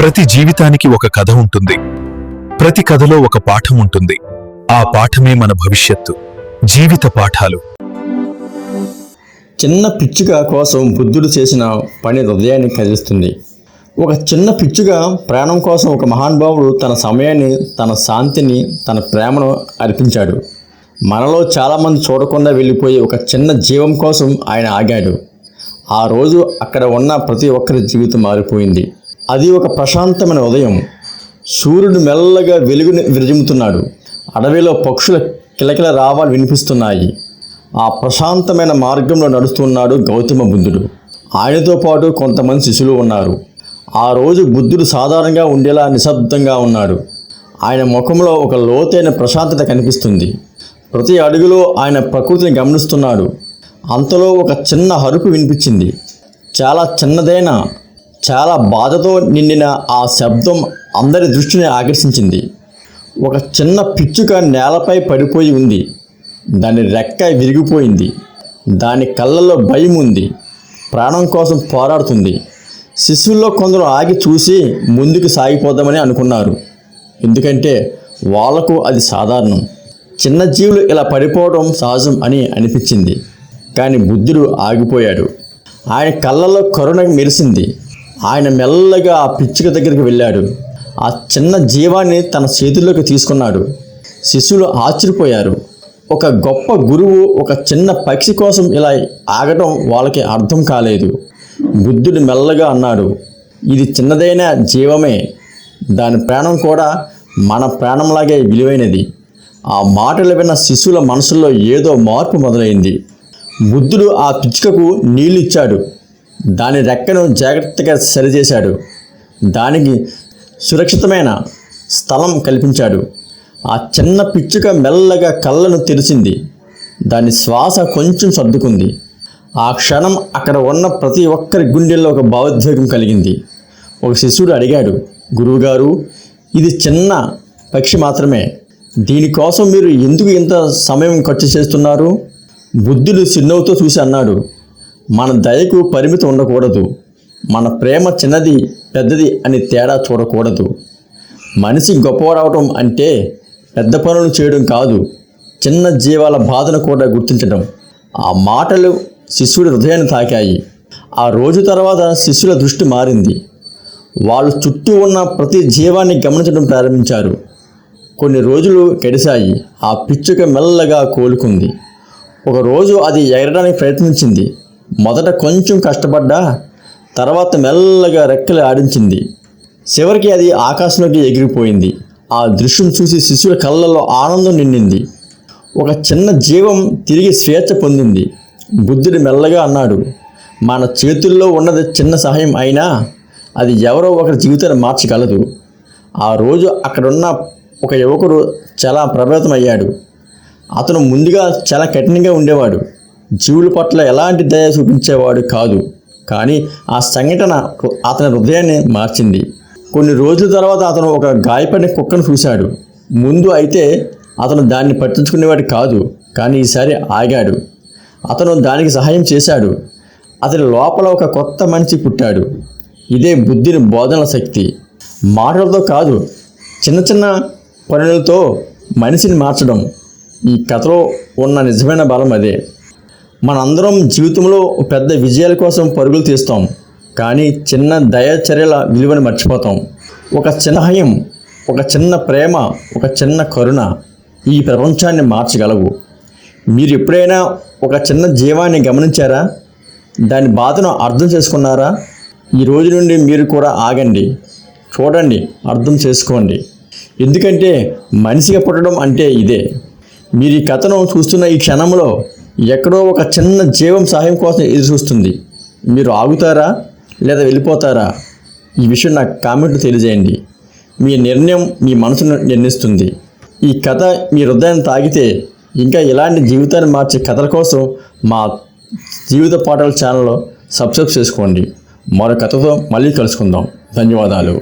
ప్రతి జీవితానికి ఒక కథ ఉంటుంది. ప్రతి కథలో ఒక పాఠం ఉంటుంది. ఆ పాఠమే మన భవిష్యత్తు. జీవిత పాఠాలు. చిన్న పిచ్చుక కోసం బుద్ధుడు చేసిన పని హృదయాన్ని కదిలిస్తుంది. ఒక చిన్న పిచ్చుక ప్రాణం కోసం ఒక మహానుభావుడు తన సమయాన్ని, తన శాంతిని, తన ప్రేమను అర్పించాడు. మనలో చాలామంది చూడకుండా వెళ్ళిపోయి ఒక చిన్న జీవం కోసం ఆయన ఆగాడు. ఆ రోజు అక్కడ ఉన్న ప్రతి ఒక్కరి జీవితం మారిపోయింది. అది ఒక ప్రశాంతమైన ఉదయం. సూర్యుడు మెల్లగా వెలుగుని విరజిమ్ముతున్నాడు. అడవిలో పక్షుల కిలకిల రావాలు వినిపిస్తున్నాయి. ఆ ప్రశాంతమైన మార్గంలో నడుస్తున్నాడు గౌతమ బుద్ధుడు. ఆయనతో పాటు కొంతమంది శిష్యులు ఉన్నారు. ఆ రోజు బుద్ధుడు సాధారణంగా ఉండేలా నిశ్శబ్దంగా ఉన్నాడు. ఆయన ముఖంలో ఒక లోతైన ప్రశాంతత కనిపిస్తుంది. ప్రతి అడుగులో ఆయన ప్రకృతిని గమనిస్తున్నాడు. అంతలో ఒక చిన్న అరుపు వినిపించింది. చాలా చిన్నదైన, చాలా బాధతో నిండిన ఆ శబ్దం అందరి దృష్టిని ఆకర్షించింది. ఒక చిన్న పిచ్చుక నేలపై పడిపోయి ఉంది. దాని రెక్క విరిగిపోయింది. దాని కళ్ళల్లో భయం ఉంది. ప్రాణం కోసం పోరాడుతుంది. శిష్యుల్లో కొందరు ఆగి చూసి ముందుకు సాగిపోదామని అనుకున్నారు. ఎందుకంటే వాళ్లకు అది సాధారణం. చిన్న జీవులు ఇలా పడిపోవడం సహజం అని అనిపించింది. కానీ బుద్ధుడు ఆగిపోయాడు. ఆయన కళ్ళల్లో కరుణ మెరిసింది. ఆయన మెల్లగా ఆ పిచ్చుక దగ్గరికి వెళ్ళాడు. ఆ చిన్న జీవాన్ని తన చేతుల్లోకి తీసుకున్నాడు. శిష్యులు ఆశ్చర్యపోయారు. ఒక గొప్ప గురువు ఒక చిన్న పక్షి కోసం ఇలా ఆగటం వాళ్ళకి అర్థం కాలేదు. బుద్ధుడు మెల్లగా అన్నాడు, ఇది చిన్నదైన జీవమే. దాని ప్రాణం కూడా మన ప్రాణంలాగే విలువైనది. ఆ మాటలు విన్న శిష్యుల మనసుల్లో ఏదో మార్పు మొదలైంది. బుద్ధుడు ఆ పిచ్చుకకు నీళ్ళు ఇచ్చాడు. దాని రెక్కను జాగ్రత్తగా సరిచేశాడు. దానికి సురక్షితమైన స్థలం కల్పించాడు. ఆ చిన్న పిచ్చుక మెల్లగా కళ్ళను తెరిచింది. దాని శ్వాస కొంచెం సర్దుకుంది. ఆ క్షణం అక్కడ ఉన్న ప్రతి ఒక్కరి గుండెల్లో ఒక భావోద్వేగం కలిగింది. ఒక శిష్యుడు అడిగాడు, గురువుగారు, ఇది చిన్న పక్షి మాత్రమే. దీనికోసం మీరు ఎందుకు ఇంత సమయం ఖర్చు చేస్తున్నారు? బుద్ధుడు చిరునవ్వుతో చూసి అన్నాడు, మన దయకు పరిమితి ఉండకూడదు. మన ప్రేమ చిన్నది పెద్దది అని తేడా చూడకూడదు. మనిషి గొప్పవాడవటం అంటే పెద్ద పనులు చేయడం కాదు, చిన్న జీవాల బాధను కూడా గుర్తించడం. ఆ మాటలు శిష్యుడి హృదయాన్ని తాకాయి. ఆ రోజు తర్వాత శిష్యుల దృష్టి మారింది. వాళ్ళు చుట్టూ ఉన్న ప్రతి జీవాన్ని గమనించడం ప్రారంభించారు. కొన్ని రోజులు గడిచాయి. ఆ పిచ్చుక మెల్లగా కోలుకుంది. ఒకరోజు అది ఎగరడానికి ప్రయత్నించింది. మొదట కొంచెం కష్టపడ్డా తర్వాత మెల్లగా రెక్కలు ఆడించింది. చివరికి అది ఆకాశంలోకి ఎగిరిపోయింది. ఆ దృశ్యం చూసి శిష్యుల కళ్ళల్లో ఆనందం నిండింది. ఒక చిన్న జీవం తిరిగి స్వేచ్ఛ పొందింది. బుద్ధుడు మెల్లగా అన్నాడు, మన చేతుల్లో ఉన్నది చిన్న సహాయం అయినా అది ఎవరో ఒకరి జీవితాన్ని మార్చగలదు. ఆ రోజు అక్కడున్న ఒక యువకుడు చాలా ప్రభావితం అయ్యాడు. అతను ముందుగా చాలా కఠినంగా ఉండేవాడు. జీవుల పట్ల ఎలాంటి దయ చూపించేవాడు కాదు. కానీ ఆ సంఘటన అతని హృదయాన్ని మార్చింది. కొన్ని రోజుల తర్వాత అతను ఒక గాయపడిన కుక్కను చూశాడు. ముందు అయితే అతను దాన్ని పట్టించుకునేవాడు కాదు. కానీ ఈసారి ఆగాడు. అతను దానికి సహాయం చేశాడు. అతని లోపల ఒక కొత్త మనిషి పుట్టాడు. ఇదే బుద్ధిని బోధనల శక్తి. మాటలతో కాదు, చిన్న చిన్న పనులతో మనిషిని మార్చడం. ఈ కథలో ఉన్న నిజమైన బలం అదే. మనందరం జీవితంలో పెద్ద విజయాల కోసం పరుగులు తీస్తాం, కానీ చిన్న దయచర్యల విలువను మర్చిపోతాం. ఒక చిన్న సహాయం, ఒక చిన్న ప్రేమ, ఒక చిన్న కరుణ ఈ ప్రపంచాన్ని మార్చగలవు. మీరు ఎప్పుడైనా ఒక చిన్న జీవాన్ని గమనించారా? దాని బాధను అర్థం చేసుకున్నారా? ఈ రోజు నుండి మీరు కూడా ఆగండి, చూడండి, అర్థం చేసుకోండి. ఎందుకంటే మనిషిగా పుట్టడం అంటే ఇదే. మీరు ఈ కథను చూస్తున్న ఈ క్షణంలో ఎక్కడో ఒక చిన్న జీవం సహాయం కోసం ఎదురు చూస్తుంది. మీరు ఆగుతారా లేదా వెళ్ళిపోతారా? ఈ విషయం నాకు కామెంట్లు తెలియజేయండి. మీ నిర్ణయం మీ మనసును నిర్ణయిస్తుంది. ఈ కథ మీ హృదయాన్ని తాకితే ఇంకా ఇలాంటి జీవితాన్ని మార్చే కథల కోసం మా జీవిత పాఠాల ఛానల్లో సబ్స్క్రైబ్ చేసుకోండి. మరో కథతో మళ్ళీ కలుసుకుందాం. ధన్యవాదాలు.